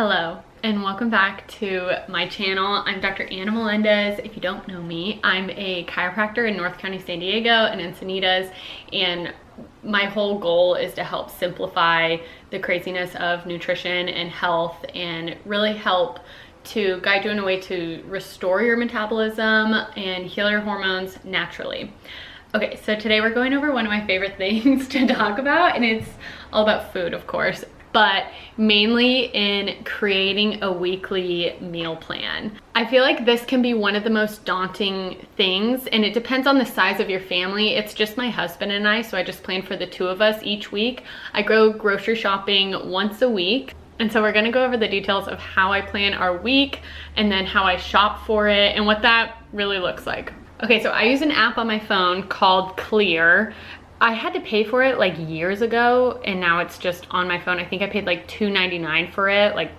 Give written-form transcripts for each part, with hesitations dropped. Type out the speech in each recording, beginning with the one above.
Hello and welcome back to my channel. I'm Dr. Anna Melendez. If you don't know me, I'm a chiropractor in North County, San Diego and Encinitas, and my whole goal is to help simplify the craziness of nutrition and health and really help to guide you in a way to restore your metabolism and heal your hormones naturally. Okay, so today we're going over one of my favorite things to talk about, and it's all about food, of course, but mainly in creating a weekly meal plan. I feel like this can be one of the most daunting things, and it depends on the size of your family. It's just my husband and I, so I just plan for the two of us each week. I go grocery shopping once a week. And so we're gonna go over the details of how I plan our week and then how I shop for it and what that really looks like. Okay, so I use an app on my phone called Clear. I had to pay for it like years ago, and now it's just on my phone. I think I paid like $2.99 for it like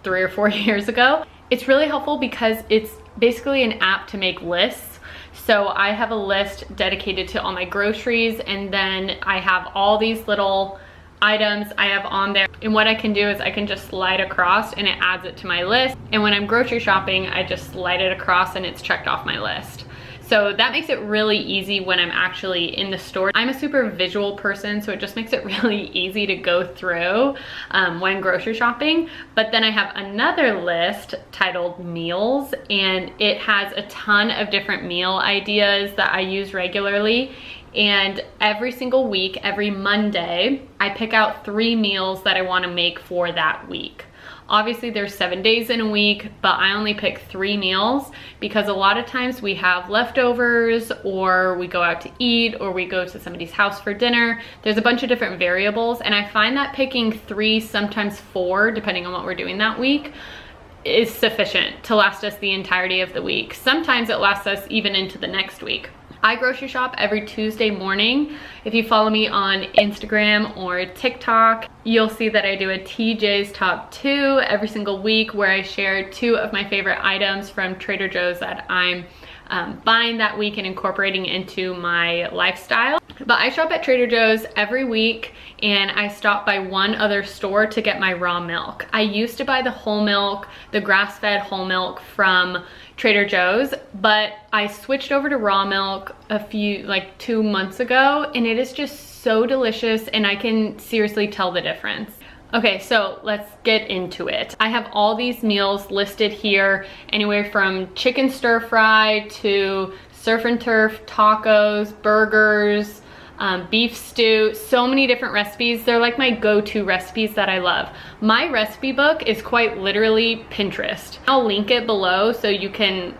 3 or 4 years ago. It's really helpful because it's basically an app to make lists. So I have a list dedicated to all my groceries, and then I have all these little items I have on there, and what I can do is I can just slide across and it adds it to my list, and when I'm grocery shopping I just slide it across and it's checked off my list. So that makes it really easy when I'm actually in the store. I'm a super visual person, so it just makes it really easy to go through when grocery shopping. But then I have another list titled Meals, and it has a ton of different meal ideas that I use regularly. And every single week, every Monday, I pick out 3 meals that I want to make for that week. Obviously there's 7 days in a week, but I only pick 3 meals because a lot of times we have leftovers, or we go out to eat, or we go to somebody's house for dinner. There's a bunch of different variables, and I find that picking 3, sometimes 4, depending on what we're doing that week, is sufficient to last us the entirety of the week. Sometimes it lasts us even into the next week. I grocery shop every Tuesday morning. If you follow me on Instagram or TikTok, you'll see that I do a TJ's Top 2 every single week, where I share 2 of my favorite items from Trader Joe's that I'm buying that week and incorporating into my lifestyle. But I shop at Trader Joe's every week, and I stop by one other store to get my raw milk. I used to buy the whole milk, the grass-fed whole milk from Trader Joe's, but I switched over to raw milk like 2 months ago, and it is just so delicious, and I can seriously tell the difference. Okay, so let's get into it. I have all these meals listed here, anywhere from chicken stir fry to surf and turf tacos, burgers, beef stew, so many different recipes. They're like my go-to recipes that I love. My recipe book is quite literally Pinterest. I'll link it below so you can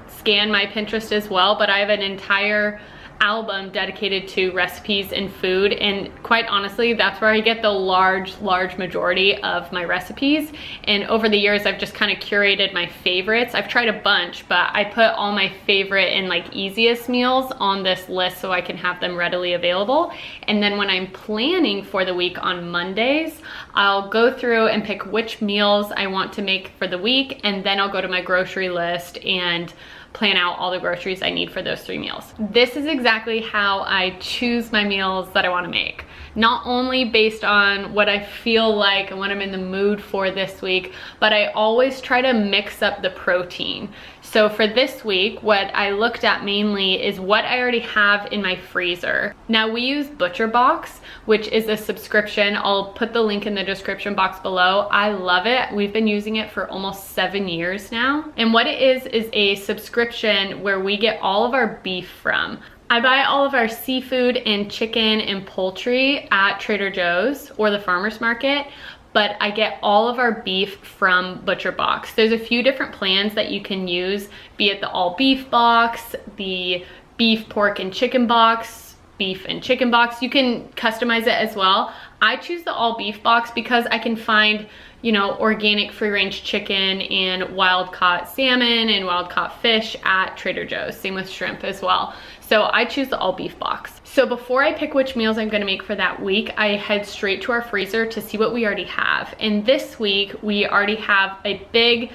scan my Pinterest as well, but I have an entire album dedicated to recipes and food, and quite honestly that's where I get the large majority of my recipes. And over the years I've just kind of curated my favorites. I've tried a bunch, but I put all my favorite and like easiest meals on this list so I can have them readily available. And then when I'm planning for the week on Mondays, I'll go through and pick which meals I want to make for the week, and then I'll go to my grocery list and plan out all the groceries I need for those 3 meals. This is exactly how I choose my meals that I want to make. Not only based on what I feel like and what I'm in the mood for this week, but I always try to mix up the protein. So for this week, what I looked at mainly is what I already have in my freezer. Now we use ButcherBox, which is a subscription. I'll put the link in the description box below. I love it. We've been using it for almost 7 years now. And what it is a subscription where we get all of our beef from. I buy all of our seafood and chicken and poultry at Trader Joe's or the farmer's market, but I get all of our beef from ButcherBox. There's a few different plans that you can use, be it the all beef box, the beef, pork, and chicken box, beef and chicken box. You can customize it as well. I choose the all beef box because I can find, you know, organic free range chicken and wild caught salmon and wild caught fish at Trader Joe's. Same with shrimp as well. So I choose the all beef box. So before I pick which meals I'm gonna make for that week, I head straight to our freezer to see what we already have. And this week, we already have a big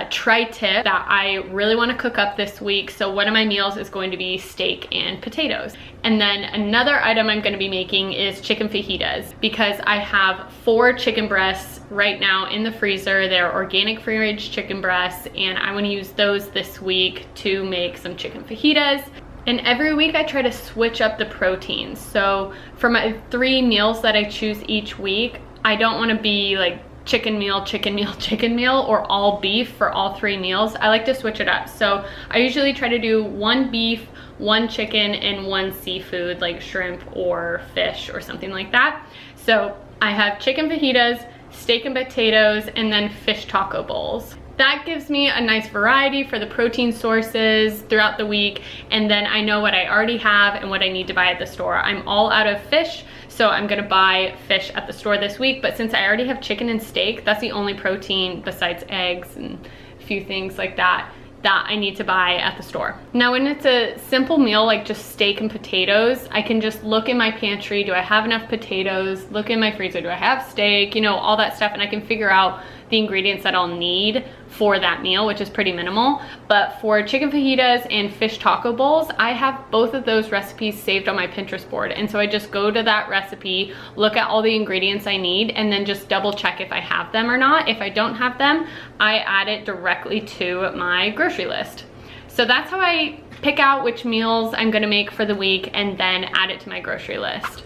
tri-tip that I really wanna cook up this week. So one of my meals is going to be steak and potatoes. And then another item I'm gonna be making is chicken fajitas, because I have 4 chicken breasts right now in the freezer. They're organic free-range chicken breasts, and I wanna use those this week to make some chicken fajitas. And every week I try to switch up the proteins. So for my 3 meals that I choose each week, I don't wanna be like chicken meal, chicken meal, chicken meal, or all beef for all 3 meals. I like to switch it up. So I usually try to do 1 beef, 1 chicken, and 1 seafood like shrimp or fish or something like that. So I have chicken fajitas, steak and potatoes, and then fish taco bowls. That gives me a nice variety for the protein sources throughout the week, and then I know what I already have and what I need to buy at the store. I'm all out of fish, so I'm gonna buy fish at the store this week, but since I already have chicken and steak, that's the only protein besides eggs and a few things like that that I need to buy at the store. Now when it's a simple meal like just steak and potatoes, I can just look in my pantry, do I have enough potatoes? Look in my freezer, do I have steak? You know, all that stuff, and I can figure out the ingredients that I'll need for that meal, which is pretty minimal. But for chicken fajitas and fish taco bowls, I have both of those recipes saved on my Pinterest board. And so I just go to that recipe, look at all the ingredients I need, and then just double check if I have them or not. If I don't have them, I add it directly to my grocery list. So that's how I pick out which meals I'm gonna make for the week and then add it to my grocery list.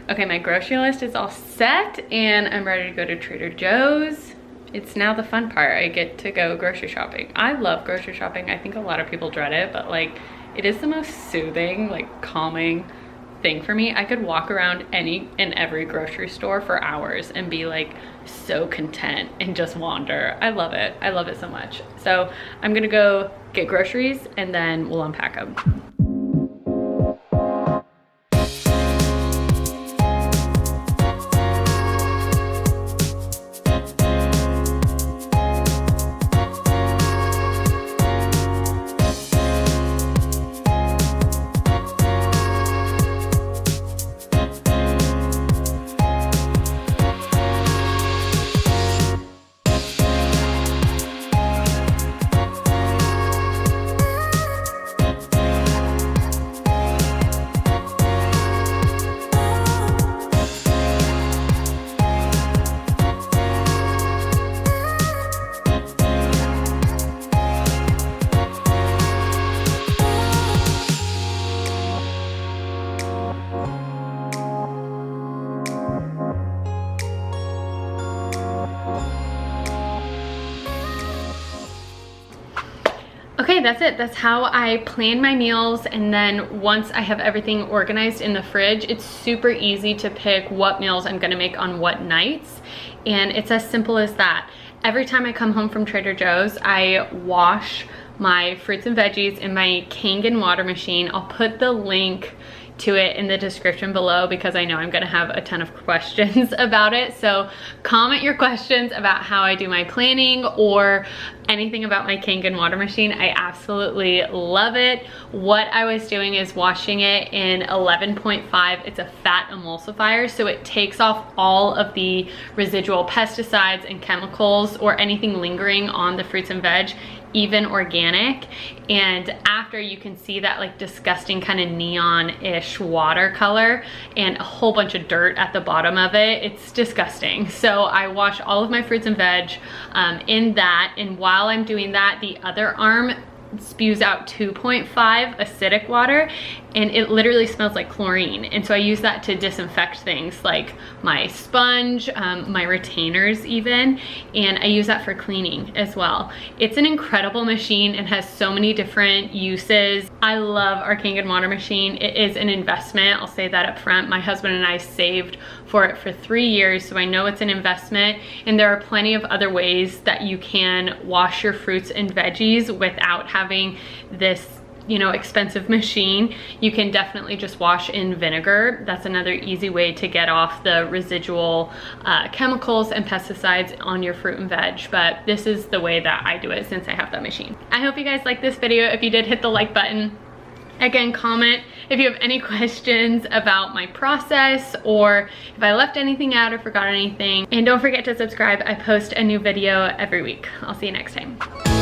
Okay, my grocery list is all set and I'm ready to go to Trader Joe's. It's now the fun part. I get to go grocery shopping. I love grocery shopping. I think a lot of people dread it, but like it is the most soothing, like calming thing for me. I could walk around any and every grocery store for hours and be like so content and just wander. I love it. I love it so much. So I'm gonna go get groceries and then we'll unpack them. Okay, that's it. That's how I plan my meals, and then once I have everything organized in the fridge, it's super easy to pick what meals I'm gonna make on what nights, and it's as simple as that. Every time I come home from Trader Joe's, I wash my fruits and veggies in my KANGAN water machine. I'll put the link to it in the description below because I know I'm gonna have a ton of questions about it. So comment your questions about how I do my planning or anything about my KANGAN water machine. I absolutely love it. What I was doing is washing it in 11.5. It's a fat emulsifier, so it takes off all of the residual pesticides and chemicals or anything lingering on the fruits and veg, even organic. And after, you can see that like disgusting kind of neon-ish watercolor and a whole bunch of dirt at the bottom of it. It's disgusting. So I wash all of my fruits and veg in that, and while I'm doing that, the other arm spews out 2.5 acidic water, and it literally smells like chlorine. And so I use that to disinfect things like my sponge, my retainers even, and I use that for cleaning as well. It's an incredible machine and has so many different uses. I love our KANGAN water machine. It is an investment, I'll say that up front. My husband and I saved for it for 3 years, so I know it's an investment, and there are plenty of other ways that you can wash your fruits and veggies without having this, you know, expensive machine. You can definitely just wash in vinegar. That's another easy way to get off the residual chemicals and pesticides on your fruit and veg, but this is the way that I do it since I have that machine. I hope you guys liked this video. If you did, hit the like button. Again, comment if you have any questions about my process or if I left anything out or forgot anything. And don't forget to subscribe. I post a new video every week. I'll see you next time.